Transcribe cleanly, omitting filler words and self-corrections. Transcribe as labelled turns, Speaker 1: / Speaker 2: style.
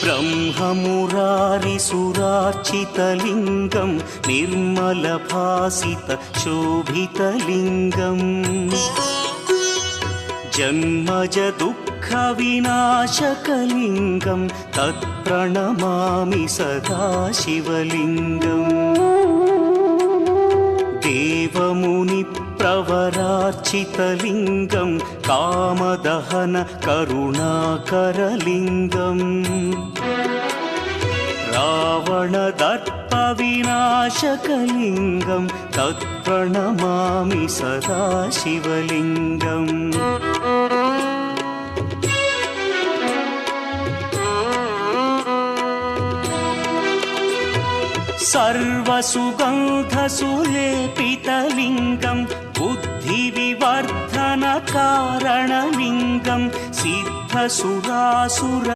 Speaker 1: ब्रह्ममुरारिसुरार्चितलिङ्गं निर्मलभासितशोभितलिङ्गम् जन्मजदुःखविनाशकलिङ्गं तत्प्रणमामि सदा शिवलिङ्गम् देवमुनिप्रवरार्चितलिङ्गं कामदहन करुणाकरलिङ्गम् रावणदर्पविनाशकलिङ्गं तत्प्रणमामि सदा शिवलिङ्गम् सर्वसुगन्धसुलेपितलिङ्गं बुद्धिविवर्धनकारणलिङ्गं सिद्धसुरासुर